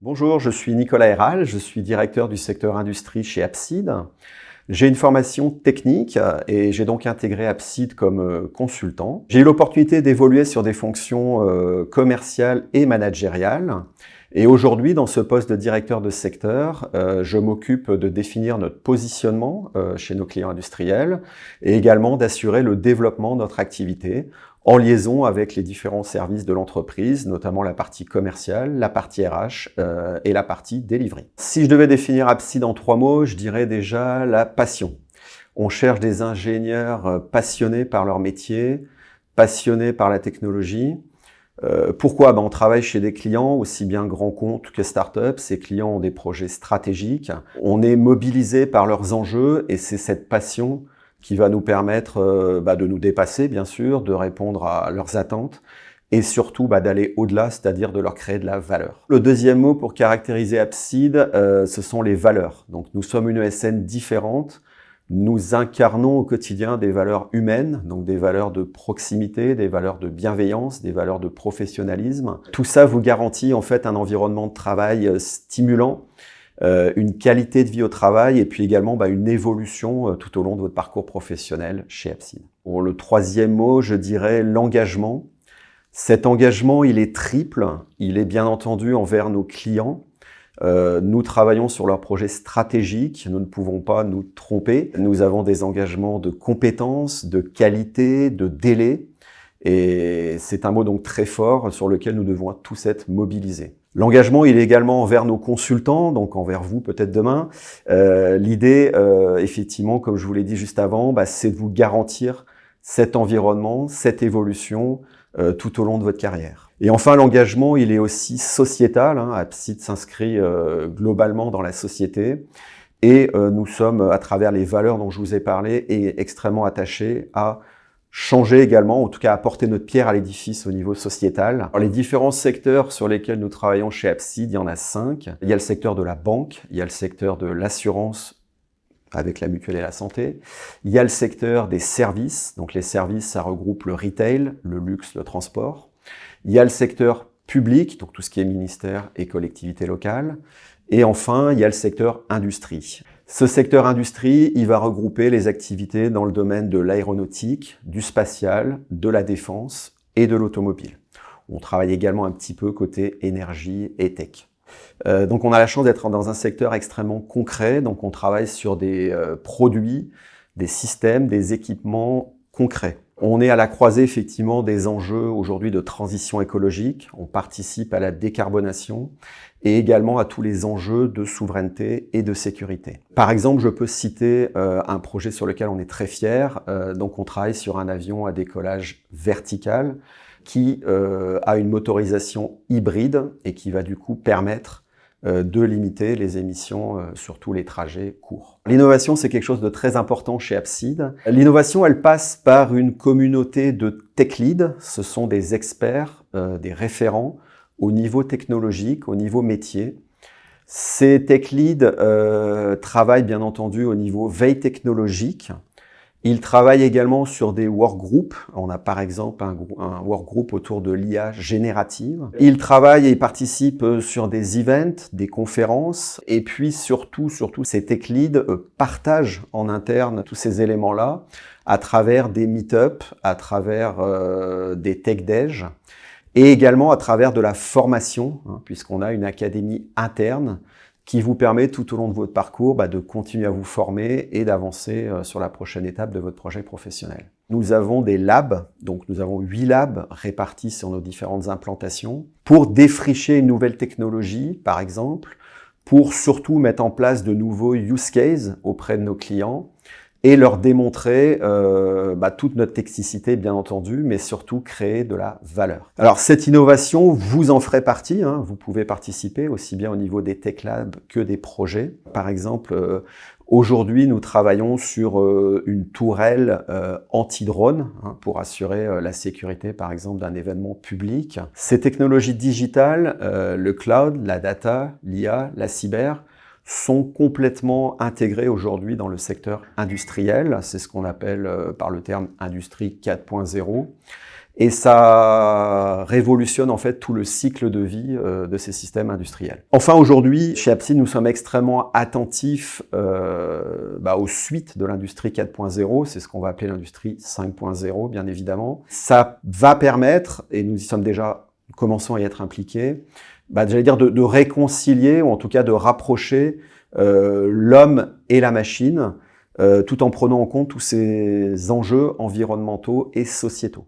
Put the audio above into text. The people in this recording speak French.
Bonjour, je suis Nicolas Herral, je suis directeur du secteur industrie chez Apside. J'ai une formation technique et j'ai donc intégré Apside comme consultant. J'ai eu l'opportunité d'évoluer sur des fonctions commerciales et managériales. Et aujourd'hui, dans ce poste de directeur de secteur, je m'occupe de définir notre positionnement chez nos clients industriels et également d'assurer le développement de notre activité en liaison avec les différents services de l'entreprise, notamment la partie commerciale, la partie RH et la partie delivery. Si je devais définir Apside en 3 mots, je dirais déjà la passion. On cherche des ingénieurs passionnés par leur métier, passionnés par la technologie. Pourquoi ? On travaille chez des clients, aussi bien grands comptes que start-up. Ces clients ont des projets stratégiques. On est mobilisé par leurs enjeux et c'est cette passion qui va nous permettre de nous dépasser, bien sûr, de répondre à leurs attentes et surtout d'aller au-delà, c'est-à-dire de leur créer de la valeur. Le deuxième mot pour caractériser Apside, ce sont les valeurs. Donc nous sommes une ESN différente. Nous incarnons au quotidien des valeurs humaines, donc des valeurs de proximité, des valeurs de bienveillance, des valeurs de professionnalisme. Tout ça vous garantit en fait un environnement de travail stimulant, une qualité de vie au travail et puis également une évolution tout au long de votre parcours professionnel chez Apside. Pour le troisième mot, je dirais l'engagement. Cet engagement, il est triple. Il est bien entendu envers nos clients. Nous travaillons sur leurs projets stratégiques, nous ne pouvons pas nous tromper. Nous avons des engagements de compétences, de qualité, de délai. Et c'est un mot donc très fort sur lequel nous devons tous être mobilisés. L'engagement, il est également envers nos consultants, donc envers vous peut-être demain. L'idée, effectivement, comme je vous l'ai dit juste avant, c'est de vous garantir cet environnement, cette évolution tout au long de votre carrière. Et enfin, l'engagement, il est aussi sociétal. Apside s'inscrit globalement dans la société. Et nous sommes, à travers les valeurs dont je vous ai parlé, extrêmement attachés à changer également, en tout cas apporter notre pierre à l'édifice au niveau sociétal. Alors, les différents secteurs sur lesquels nous travaillons chez Apside, il y en a 5. Il y a le secteur de la banque, il y a le secteur de l'assurance avec la mutuelle et la santé. Il y a le secteur des services. Donc les services, ça regroupe le retail, le luxe, le transport. Il y a le secteur public, donc tout ce qui est ministère et collectivités locales. Et enfin, il y a le secteur industrie. Ce secteur industrie, il va regrouper les activités dans le domaine de l'aéronautique, du spatial, de la défense et de l'automobile. On travaille également un petit peu côté énergie et tech. Donc on a la chance d'être dans un secteur extrêmement concret, donc on travaille sur des produits, des systèmes, des équipements concrets. On est à la croisée effectivement des enjeux aujourd'hui de transition écologique, on participe à la décarbonation et également à tous les enjeux de souveraineté et de sécurité. Par exemple, je peux citer un projet sur lequel on est très fier, donc on travaille sur un avion à décollage vertical qui a une motorisation hybride et qui va du coup permettre de limiter les émissions sur tous les trajets courts. L'innovation, c'est quelque chose de très important chez Apside. L'innovation, elle passe par une communauté de tech leads. Ce sont des experts, des référents au niveau technologique, au niveau métier. Ces tech leads travaillent bien entendu au niveau veille technologique. Ils travaillent également sur des workgroups. On a par exemple un workgroup autour de l'IA générative. Ils travaillent et participent sur des events, des conférences. Et puis surtout, ces tech leads partagent en interne tous ces éléments-là à travers des meet-up, à travers des tech days et également à travers de la formation, puisqu'on a une académie interne qui vous permet tout au long de votre parcours de continuer à vous former et d'avancer sur la prochaine étape de votre projet professionnel. Nous avons des labs, donc nous avons 8 labs répartis sur nos différentes implantations pour défricher une nouvelle technologie, par exemple, pour surtout mettre en place de nouveaux use cases auprès de nos clients et leur démontrer toute notre technicité, bien entendu, mais surtout créer de la valeur. Alors, cette innovation, vous en ferez partie, vous pouvez participer aussi bien au niveau des Tech Labs que des projets. Par exemple, aujourd'hui, nous travaillons sur une tourelle anti-drone pour assurer la sécurité, par exemple, d'un événement public. Ces technologies digitales, le cloud, la data, l'IA, la cyber, sont complètement intégrés aujourd'hui dans le secteur industriel. C'est ce qu'on appelle par le terme Industrie 4.0. et ça révolutionne en fait tout le cycle de vie de ces systèmes industriels. Enfin, aujourd'hui, chez Apside, nous sommes extrêmement attentifs aux suites de l'industrie 4.0, c'est ce qu'on va appeler l'industrie 5.0, bien évidemment. Ça va permettre, et nous y sommes déjà, commençons à y être impliqués, j'allais dire de réconcilier, ou en tout cas de rapprocher l'homme et la machine, tout en prenant en compte tous ces enjeux environnementaux et sociétaux.